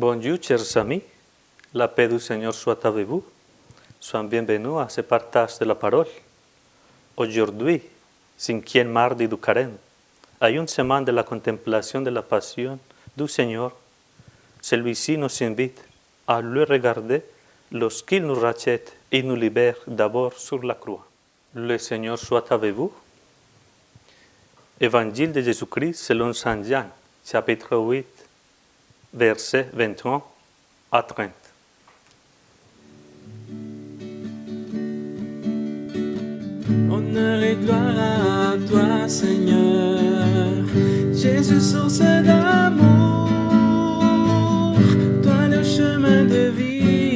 Bonjour, chers amis. La paix du Seigneur soit avec vous. Soyez bienvenus à ce partage de la parole. Aujourd'hui, 5e mardi du carême, à une semaine de la contemplation de la passion du Seigneur, celui-ci nous invite à le regarder lorsqu'il nous rachète et nous libère d'abord sur la croix. Le Seigneur soit avec vous. Évangile de Jésus-Christ selon Saint Jean, chapitre 8, versets 21 à 30. Honneur et gloire à toi, Seigneur, Jésus, source d'amour, toi le chemin de vie,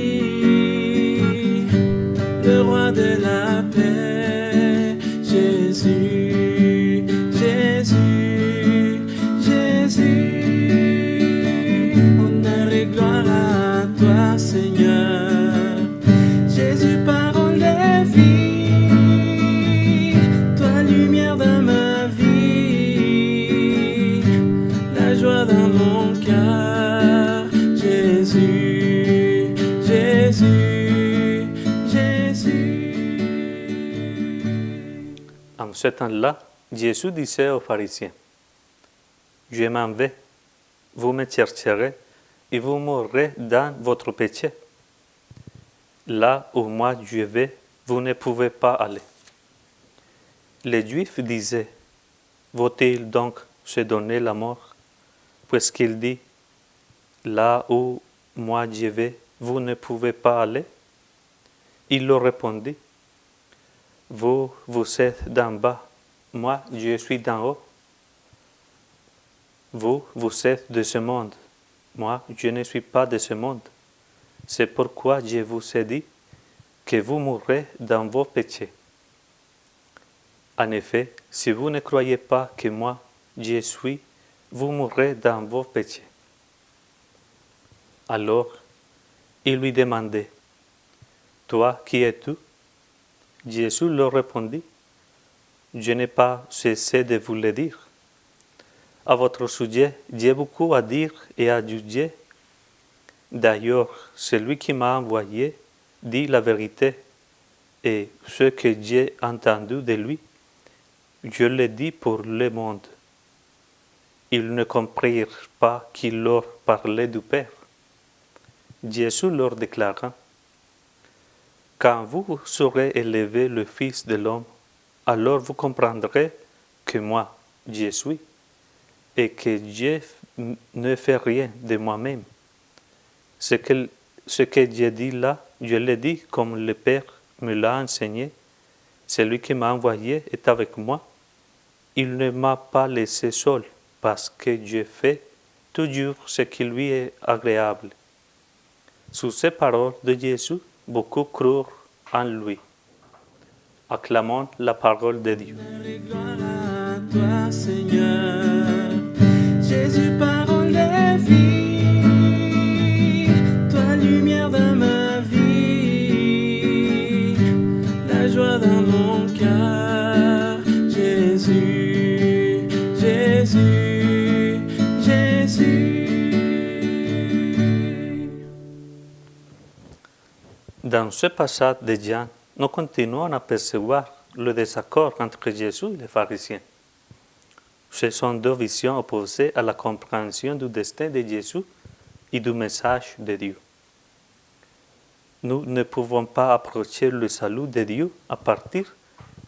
le roi de la paix, Jésus, Jésus, Jésus. Honneur et gloire à toi, Seigneur, Jésus, parole de vie, toi lumière dans ma vie, la joie dans mon cœur, Jésus, Jésus, Jésus. En ce temps-là, Jésus disait aux pharisiens, « Je m'en vais, vous me chercherez et vous mourrez dans votre péché. Là où moi je vais, vous ne pouvez pas aller. » Les Juifs disaient, « Vaut-il donc se donner la mort, puisqu'il dit, là où moi je vais, vous ne pouvez pas aller ?» Il leur répondit, « Vous, vous êtes d'en bas, moi je suis d'en haut. Vous, vous êtes de ce monde, moi je ne suis pas de ce monde. C'est pourquoi je vous ai dit que vous mourrez dans vos péchés. En effet, si vous ne croyez pas que moi je suis, vous mourrez dans vos péchés. » Alors, il lui demandait, « Toi, qui es-tu » Jésus leur répondit, « Je n'ai pas cessé de vous le dire. À votre sujet, j'ai beaucoup à dire et à juger. D'ailleurs, celui qui m'a envoyé dit la vérité, et ce que j'ai entendu de lui, je le dis pour le monde. » Ils ne comprirent pas qu'il leur parlait du Père. Jésus leur déclara, « Quand vous saurez élever le Fils de l'homme, alors vous comprendrez que moi, je suis, et que je ne fais rien de moi-même. Ce que j'ai dit là, je l'ai dit comme le Père me l'a enseigné. Celui qui m'a envoyé est avec moi. Il ne m'a pas laissé seul, parce que je fais toujours ce qui lui est agréable. » Sous ces paroles de Jésus, beaucoup crurent en lui. Acclamons la parole de Dieu. Honneur et gloire à toi, Seigneur, Jésus, parole de vie, toi lumière dans ma vie, la joie dans mon cœur, Jésus, Jésus, Jésus. Dans ce passage de Jean, nous continuons à percevoir le désaccord entre Jésus et les pharisiens. Ce sont deux visions opposées à la compréhension du destin de Jésus et du message de Dieu. Nous ne pouvons pas approcher le salut de Dieu à partir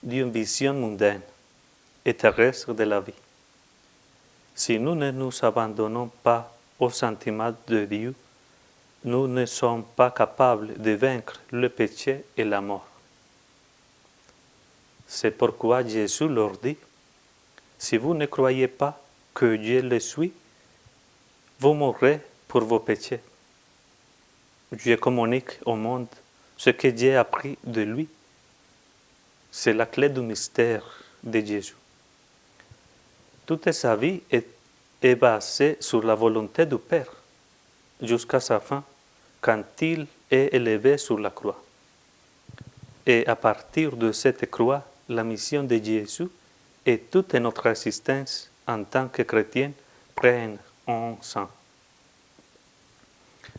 d'une vision mondaine et terrestre de la vie. Si nous ne nous abandonnons pas au sentiment de Dieu, nous ne sommes pas capables de vaincre le péché et la mort. C'est pourquoi Jésus leur dit, « Si vous ne croyez pas que je le suis, vous mourrez pour vos péchés. Je communique au monde ce que j'ai appris de lui. » C'est la clé du mystère de Jésus. Toute sa vie est basée sur la volonté du Père, jusqu'à sa fin, quand il est élevé sur la croix. Et à partir de cette croix, la mission de Jésus et toute notre existence en tant que chrétiens prennent un sens.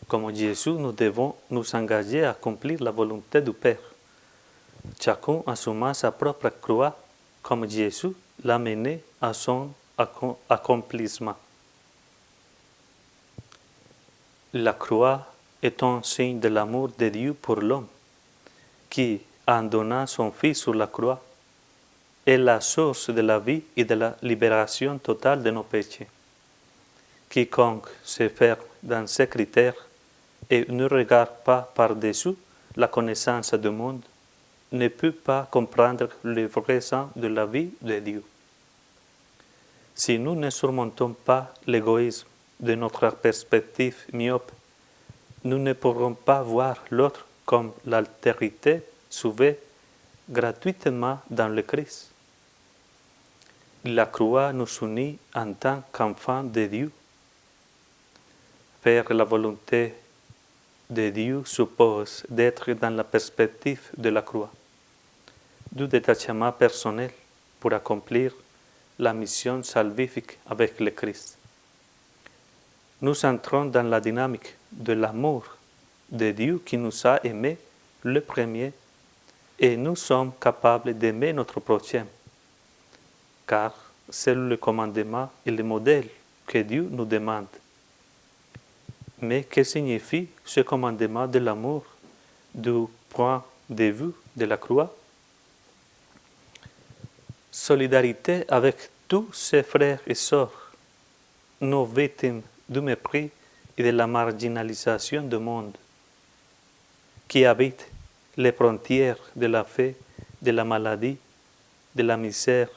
Comme Jésus, nous devons nous engager à accomplir la volonté du Père. Chacun assumant sa propre croix, comme Jésus l'a mené à son accomplissement. La croix est un signe de l'amour de Dieu pour l'homme, qui, en donnant son Fils sur la croix, est la source de la vie et de la libération totale de nos péchés. Quiconque se ferme dans ces critères et ne regarde pas par-dessus la connaissance du monde ne peut pas comprendre le vrai sens de la vie de Dieu. Si nous ne surmontons pas l'égoïsme de notre perspective myope, nous ne pourrons pas voir l'autre comme l'altérité sauvée gratuitement dans le Christ. La croix nous unit en tant qu'enfants de Dieu. Faire la volonté de Dieu suppose d'être dans la perspective de la croix, du détachement personnel pour accomplir la mission salvifique avec le Christ. Nous entrons dans la dynamique de l'amour de Dieu qui nous a aimés le premier et nous sommes capables d'aimer notre prochain, car c'est le commandement et le modèle que Dieu nous demande. Mais que signifie ce commandement de l'amour du point de vue de la croix? Solidarité avec tous ses frères et sœurs, nos victimes du mépris et de la marginalisation du monde, qui habitent les frontières de la faim, de la maladie, de la misère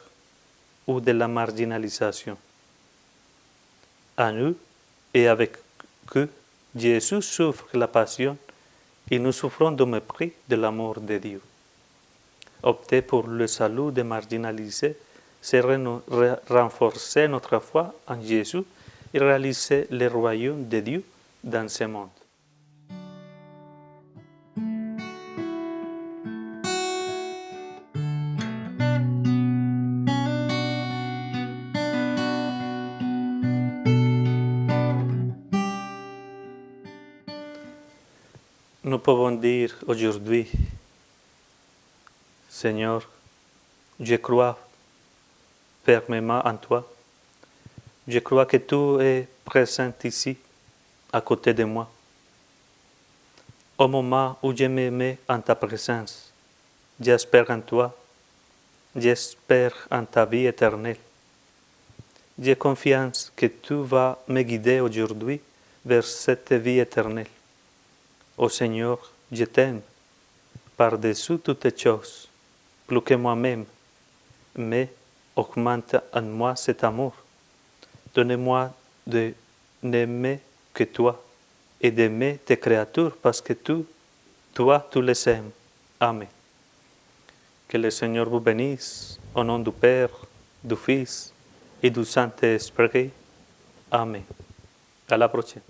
ou de la marginalisation. À nous et avec eux, Jésus souffre la passion et nous souffrons du mépris de l'amour de Dieu. Opter pour le salut des marginalisés, c'est renforcer notre foi en Jésus et réaliser le royaume de Dieu dans ce monde. Nous pouvons dire aujourd'hui, Seigneur, je crois fermement en toi. Je crois que tu es présent ici, à côté de moi. Au moment où je me mets en ta présence, j'espère en toi, j'espère en ta vie éternelle. J'ai confiance que tu vas me guider aujourd'hui vers cette vie éternelle. Ô Seigneur, je t'aime par-dessus toutes choses, plus que moi-même, mais augmente en moi cet amour. Donne-moi de n'aimer que toi et d'aimer tes créatures parce que toi, tu les aimes. Amen. Que le Seigneur vous bénisse au nom du Père, du Fils et du Saint-Esprit. Amen. À la prochaine.